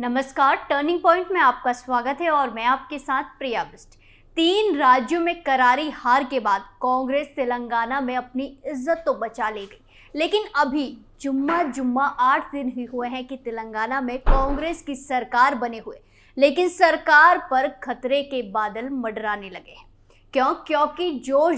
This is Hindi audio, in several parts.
नमस्कार, टर्निंग पॉइंट में आपका स्वागत है और मैं आपके साथ प्रिया बिस्ट। 3 राज्यों में करारी हार के बाद कांग्रेस तेलंगाना में अपनी इज्जत तो बचा ले गई, लेकिन अभी जुम्मा 8 दिन ही हुए हैं कि तेलंगाना में कांग्रेस की सरकार बने हुए, लेकिन सरकार पर खतरे के बादल मंडराने लगे हैं। क्योंकि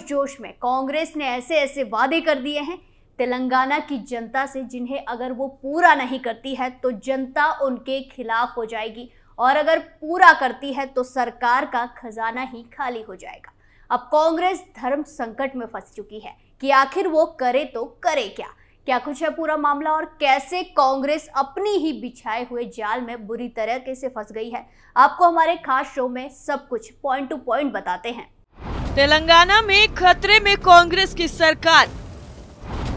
जोश में कांग्रेस ने ऐसे वादे कर दिए हैं तेलंगाना की जनता से, जिन्हें अगर वो पूरा नहीं करती है तो जनता उनके खिलाफ हो जाएगी, और अगर पूरा करती है तो सरकार का खजाना ही खाली हो जाएगा। अब कांग्रेस धर्म संकट में फंस चुकी है कि आखिर वो करे तो करे क्या कुछ है पूरा मामला, और कैसे कांग्रेस अपनी ही बिछाए हुए जाल में बुरी तरीके से फंस गई है। आपको हमारे खास शो में सब कुछ पॉइंट टू पॉइंट बताते हैं। तेलंगाना में खतरे में कांग्रेस की सरकार,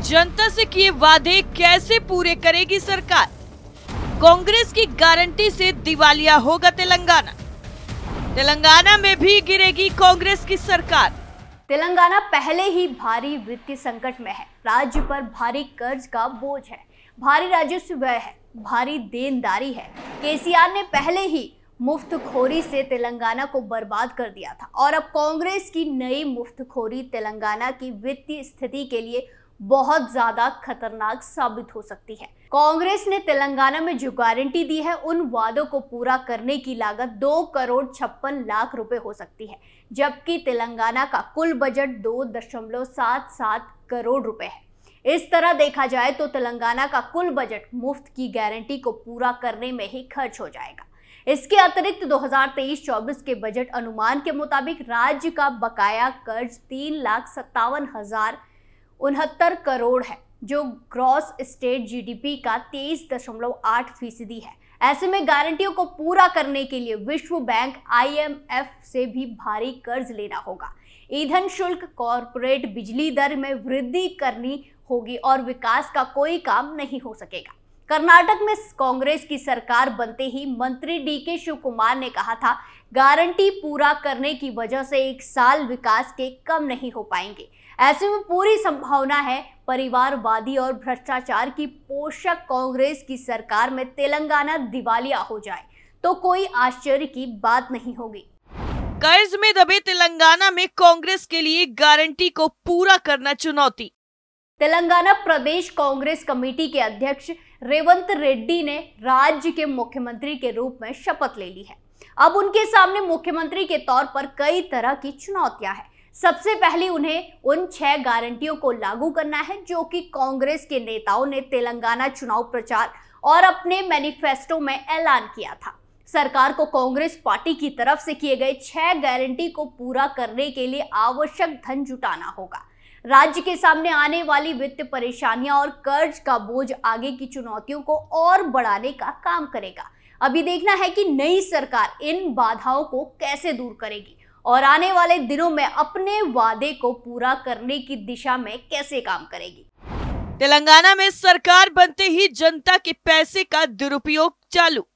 जनता से किए वादे कैसे पूरे करेगी सरकार? कांग्रेस की गारंटी से दिवालिया होगा तेलंगाना में भी गिरेगी कांग्रेस की सरकार। तेलंगाना पहले ही भारी वित्तीय संकट में है। राज्य पर भारी कर्ज का बोझ है, भारी राजस्व व्यय है, भारी देनदारी है। केसीआर ने पहले ही मुफ्तखोरी से तेलंगाना को बर्बाद कर दिया था, और अब कांग्रेस की नई मुफ्तखोरी तेलंगाना की वित्तीय स्थिति के लिए बहुत ज्यादा खतरनाक साबित हो सकती है। कांग्रेस ने तेलंगाना में जो गारंटी दी है, उन वादों को पूरा करने की लागत 2,56,00,000 रुपए हो सकती है, जबकि तेलंगाना का कुल बजट 2.77 करोड़ रुपए है। इस तरह देखा जाए तो तेलंगाना का कुल बजट मुफ्त की गारंटी को पूरा करने में ही खर्च हो जाएगा। इसके अतिरिक्त 2023-24 के बजट अनुमान के मुताबिक राज्य का बकाया कर्ज 3,57,069 करोड़ है, जो ग्रॉस स्टेट जीडीपी का 23.8% है। ऐसे में गारंटियों को पूरा करने के लिए विश्व बैंक IMF से भी भारी कर्ज लेना होगा। ईंधन शुल्क, कॉरपोरेट बिजली दर में वृद्धि करनी होगी और विकास का कोई काम नहीं हो सकेगा। कर्नाटक में कांग्रेस की सरकार बनते ही मंत्री DK शिव कुमार ने कहा था, गारंटी पूरा करने की वजह से 1 साल विकास के कम नहीं हो पाएंगे। ऐसे में पूरी संभावना है परिवारवादी और भ्रष्टाचार की पोषक कांग्रेस की सरकार में तेलंगाना दिवालिया हो जाए तो कोई आश्चर्य की बात नहीं होगी। कर्ज में दबे तेलंगाना में कांग्रेस के लिए गारंटी को पूरा करना चुनौती। तेलंगाना प्रदेश कांग्रेस कमेटी के अध्यक्ष रेवंत रेड्डी ने राज्य के मुख्यमंत्री के रूप में शपथ ले ली है। अब उनके सामने मुख्यमंत्री के तौर पर कई तरह की चुनौतियां हैं। सबसे पहले उन्हें उन 6 गारंटियों को लागू करना है जो कि कांग्रेस के नेताओं ने तेलंगाना चुनाव प्रचार और अपने मैनिफेस्टो में ऐलान किया था। सरकार को कांग्रेस पार्टी की तरफ से किए गए 6 गारंटी को पूरा करने के लिए आवश्यक धन जुटाना होगा। राज्य के सामने आने वाली वित्तीय परेशानियां और कर्ज का बोझ आगे की चुनौतियों को और बढ़ाने का काम करेगा। अभी देखना है कि नई सरकार इन बाधाओं को कैसे दूर करेगी और आने वाले दिनों में अपने वादे को पूरा करने की दिशा में कैसे काम करेगी। तेलंगाना में सरकार बनते ही जनता के पैसे का दुरुपयोग चालू।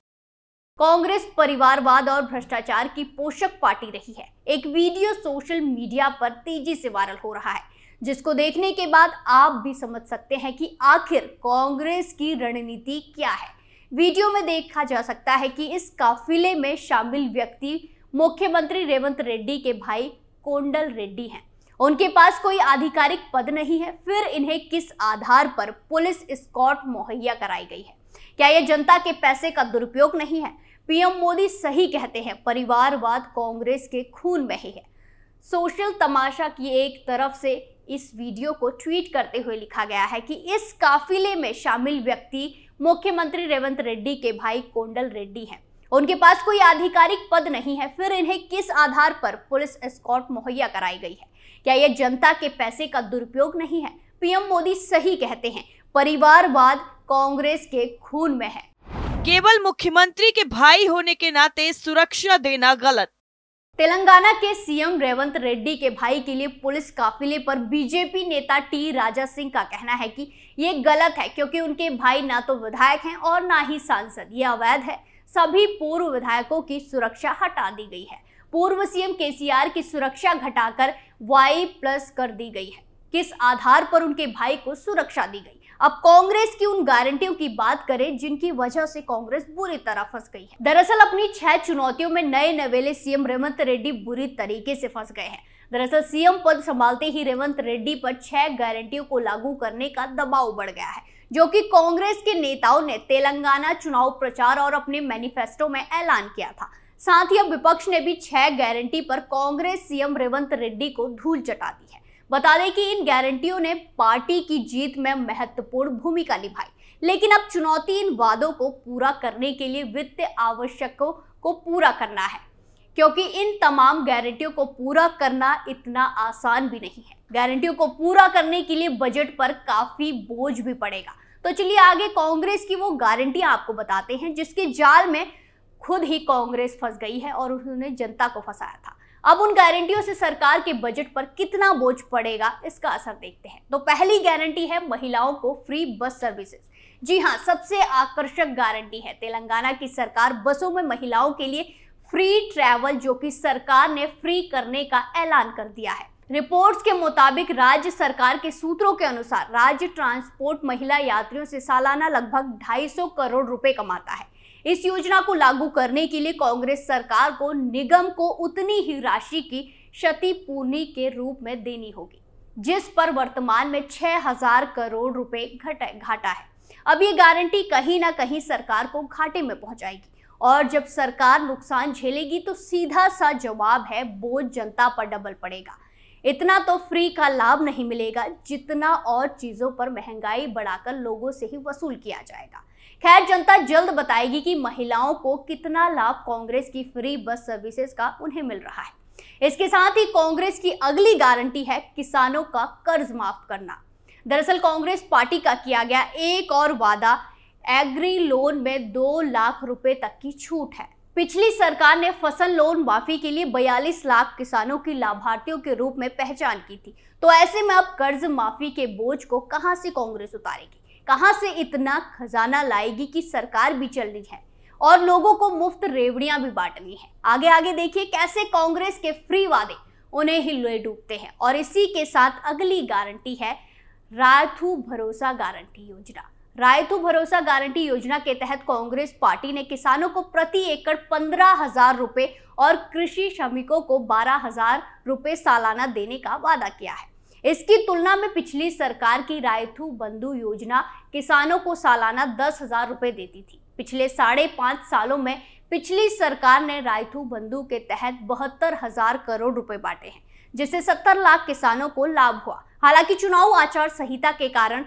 कांग्रेस परिवारवाद और भ्रष्टाचार की पोषक पार्टी रही है। एक वीडियो सोशल मीडिया पर तेजी से वायरल हो रहा है, जिसको देखने के बाद आप भी समझ सकते हैं कि आखिर कांग्रेस की रणनीति क्या है। वीडियो में देखा जा सकता है कि इस काफिले में शामिल व्यक्ति मुख्यमंत्री रेवंत रेड्डी के भाई कोंडल रेड्डी हैं। उनके पास कोई आधिकारिक पद नहीं है, फिर इन्हें किस आधार पर पुलिस एस्कॉर्ट मुहैया कराई गई है? क्या यह जनता के पैसे का दुरुपयोग नहीं है? पीएम मोदी सही कहते हैं, परिवारवाद कांग्रेस के खून में ही है। सोशल तमाशा की एक तरफ से इस वीडियो को ट्वीट करते हुए लिखा गया है कि इस काफिले में शामिल व्यक्ति मुख्यमंत्री रेवंत रेड्डी के भाई कोंडल रेड्डी हैं। उनके पास कोई आधिकारिक पद नहीं है, फिर इन्हें किस आधार पर पुलिस एस्कॉर्ट मुहैया कराई गई है? क्या यह जनता के पैसे का दुरुपयोग नहीं है? पीएम मोदी सही कहते हैं, परिवारवाद कांग्रेस के खून में है। केवल मुख्यमंत्री के भाई होने के नाते सुरक्षा देना गलत। तेलंगाना के सीएम रेवंत रेड्डी के भाई के लिए पुलिस काफिले पर बीजेपी नेता T राजा सिंह का कहना है कि ये गलत है, क्योंकि उनके भाई ना तो विधायक हैं और ना ही सांसद। ये अवैध है। सभी पूर्व विधायकों की सुरक्षा हटा दी गई है। पूर्व सीएम केसीआर की सुरक्षा घटाकर Y+ कर दी गई है, किस आधार पर उनके भाई को सुरक्षा दी गई। अब कांग्रेस की उन गारंटियों की बात करें जिनकी वजह से कांग्रेस बुरी तरह फंस गई है। दरअसल अपनी 6 चुनौतियों में नए नवेले सीएम रेवंत रेड्डी बुरी तरीके से फंस गए हैं। दरअसल सीएम पद संभालते ही रेवंत रेड्डी पर 6 गारंटियों को लागू करने का दबाव बढ़ गया है, जो कि कांग्रेस के नेताओं ने तेलंगाना चुनाव प्रचार और अपने मैनिफेस्टो में ऐलान किया था। साथ ही अब विपक्ष ने भी 6 गारंटी पर कांग्रेस सीएम रेवंत रेड्डी को धूल चटा दी है। बता दें कि इन गारंटियों ने पार्टी की जीत में महत्वपूर्ण भूमिका निभाई, लेकिन अब चुनौती इन वादों को पूरा करने के लिए वित्त आवश्यकों को पूरा करना है, क्योंकि इन तमाम गारंटियों को पूरा करना इतना आसान भी नहीं है। गारंटियों को पूरा करने के लिए बजट पर काफी बोझ भी पड़ेगा। तो चलिए आगे कांग्रेस की वो गारंटियां आपको बताते हैं जिसके जाल में खुद ही कांग्रेस फंस गई है और उन्होंने जनता को फंसाया था। अब उन गारंटियों से सरकार के बजट पर कितना बोझ पड़ेगा, इसका असर देखते हैं। तो पहली गारंटी है महिलाओं को फ्री बस सर्विसेज। जी हाँ, सबसे आकर्षक गारंटी है। तेलंगाना की सरकार बसों में महिलाओं के लिए फ्री ट्रैवल, जो कि सरकार ने फ्री करने का ऐलान कर दिया है। रिपोर्ट्स के मुताबिक राज्य सरकार के सूत्रों के अनुसार राज्य ट्रांसपोर्ट महिला यात्रियों से सालाना लगभग 250 करोड़ रुपए कमाता है। इस योजना को लागू करने के लिए कांग्रेस सरकार को निगम को उतनी ही राशि की क्षतिपूर्ति के रूप में देनी होगी, जिस पर वर्तमान में 6000 करोड़ रुपए घाटा है। अब ये गारंटी कहीं ना कहीं सरकार को घाटे में पहुंचाएगी, और जब सरकार नुकसान झेलेगी तो सीधा सा जवाब है, बोझ जनता पर डबल पड़ेगा। इतना तो फ्री का लाभ नहीं मिलेगा जितना और चीजों पर महंगाई बढ़ाकर लोगों से ही वसूल किया जाएगा। खैर, जनता जल्द बताएगी कि महिलाओं को कितना लाभ कांग्रेस की फ्री बस सर्विसेज का उन्हें मिल रहा है। इसके साथ ही कांग्रेस की अगली गारंटी है किसानों का कर्ज माफ करना। दरअसल कांग्रेस पार्टी का किया गया एक और वादा एग्री लोन में 2 लाख रुपए तक की छूट है। पिछली सरकार ने फसल लोन माफी के लिए 42 लाख किसानों की लाभार्थियों के रूप में पहचान की थी। तो ऐसे में अब कर्ज माफी के बोझ को कहां से कांग्रेस उतारेगी, कहां से इतना खजाना लाएगी कि सरकार भी चलनी है और लोगों को मुफ्त रेवड़ियां भी बांटनी है। आगे आगे देखिए कैसे कांग्रेस के फ्री वादे उन्हें ही ले डूबते हैं। और इसी के साथ अगली गारंटी है रायथू भरोसा गारंटी योजना। रायथू भरोसा गारंटी योजना के तहत कांग्रेस पार्टी ने किसानों को प्रति एकड़ 15,000 रुपए और कृषि श्रमिकों को 12,000 रुपए सालाना देने का वादा किया है। इसकी तुलना में पिछली सरकार की रायथू बंधु योजना किसानों को सालाना 10,000 रुपए देती थी। पिछले 5.5 सालों में पिछली सरकार ने रायथू बंधु के तहत 72,000 करोड़ रुपए बांटे हैं, जिससे 70 लाख किसानों को लाभ हुआ। हालांकि चुनाव आचार संहिता के कारण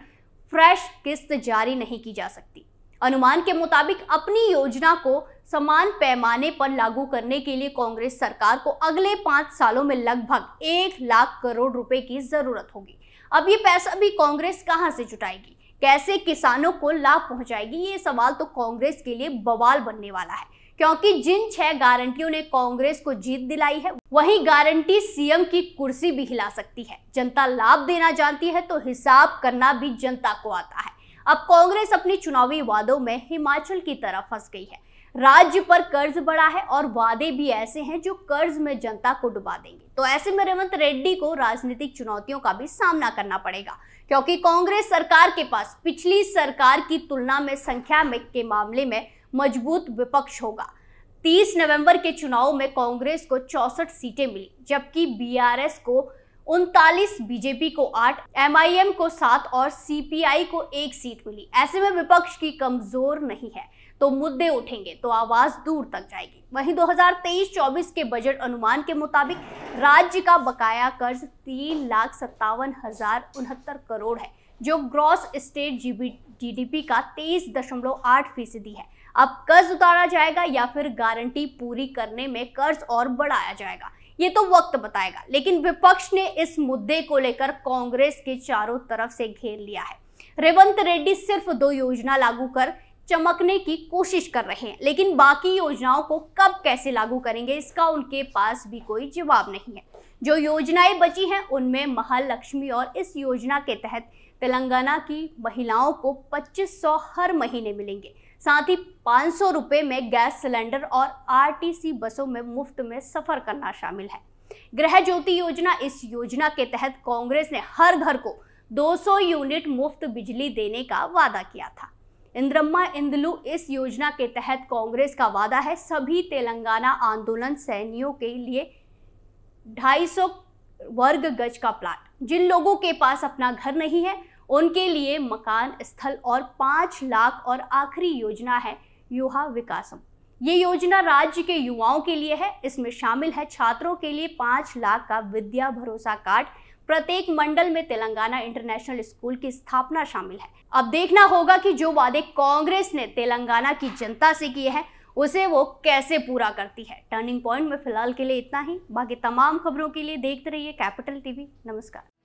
फ्रेश किस्त जारी नहीं की जा सकती। अनुमान के मुताबिक अपनी योजना को समान पैमाने पर लागू करने के लिए कांग्रेस सरकार को अगले 5 सालों में लगभग 1 लाख करोड़ रुपए की जरूरत होगी। अब ये पैसा भी कांग्रेस कहां से जुटाएगी, कैसे किसानों को लाभ पहुंचाएगी, ये सवाल तो कांग्रेस के लिए बवाल बनने वाला है, क्योंकि जिन 6 गारंटियों ने कांग्रेस को जीत दिलाई है, वही गारंटी सीएम की कुर्सी भी हिला सकती है। जनता लाभ देना जानती है तो हिसाब करना भी जनता को आता है। अब कांग्रेस अपनी चुनावी वादों में हिमाचल की तरह फंस गई है। राज्य पर कर्ज बढ़ा है और वादे भी ऐसे हैं जो कर्ज में जनता को डुबा देंगे। तो ऐसे में रेवंत रेड्डी को राजनीतिक चुनौतियों का भी सामना करना पड़ेगा, क्योंकि कांग्रेस सरकार के पास पिछली सरकार की तुलना में संख्या में के मामले में मजबूत विपक्ष होगा। 30 नवंबर के चुनाव में कांग्रेस को 64 सीटें मिली, जबकि बीआरएस को 39, बीजेपी को 8, एमआईएम को 7 और सीपीआई को 1 सीट मिली। ऐसे में विपक्ष की कमजोर नहीं है, तो मुद्दे उठेंगे तो आवाज दूर तक जाएगी। वहीं 2023-24 के बजट अनुमान के मुताबिक राज्य का बकाया कर्ज 3,57,069 करोड़ है, जो ग्रॉस स्टेट जीडीपी का 23.8% है। अब कर्ज उतारा जाएगा या फिर गारंटी पूरी करने में कर्ज और बढ़ाया जाएगा, ये तो वक्त बताएगा। लेकिन विपक्ष ने इस मुद्दे को लेकर कांग्रेस के चारों तरफ से घेर लिया है। रेवंत रेड्डी सिर्फ 2 योजना लागू कर चमकने की कोशिश कर रहे हैं, लेकिन बाकी योजनाओं को कब कैसे लागू करेंगे, इसका उनके पास भी कोई जवाब नहीं है। जो योजनाएं बची हैं उनमें महालक्ष्मी, और इस योजना के तहत तेलंगाना की महिलाओं को 2500 हर महीने मिलेंगे। साथ ही 500 रुपए में गैस सिलेंडर और आरटीसी बसों में मुफ्त में सफर करना शामिल है। गृह ज्योति योजना, इस योजना के तहत कांग्रेस ने हर घर को 200 यूनिट मुफ्त बिजली देने का वादा किया था। इंद्रम्मा इंदलू, इस योजना के तहत कांग्रेस का वादा है सभी तेलंगाना आंदोलन सैनिकों के लिए 250 वर्ग गज का प्लाट। जिन लोगों के पास अपना घर नहीं है उनके लिए मकान स्थल और 5 लाख। और आखिरी योजना है युवा विकासम। ये योजना राज्य के युवाओं के लिए है। इसमें शामिल है छात्रों के लिए 5 लाख का विद्या भरोसा कार्ड। प्रत्येक मंडल में तेलंगाना इंटरनेशनल स्कूल की स्थापना शामिल है। अब देखना होगा कि जो वादे कांग्रेस ने तेलंगाना की जनता से किए हैं उसे वो कैसे पूरा करती है। टर्निंग पॉइंट में फिलहाल के लिए इतना ही। बाकी तमाम खबरों के लिए देखते रहिए कैपिटल टीवी। नमस्कार।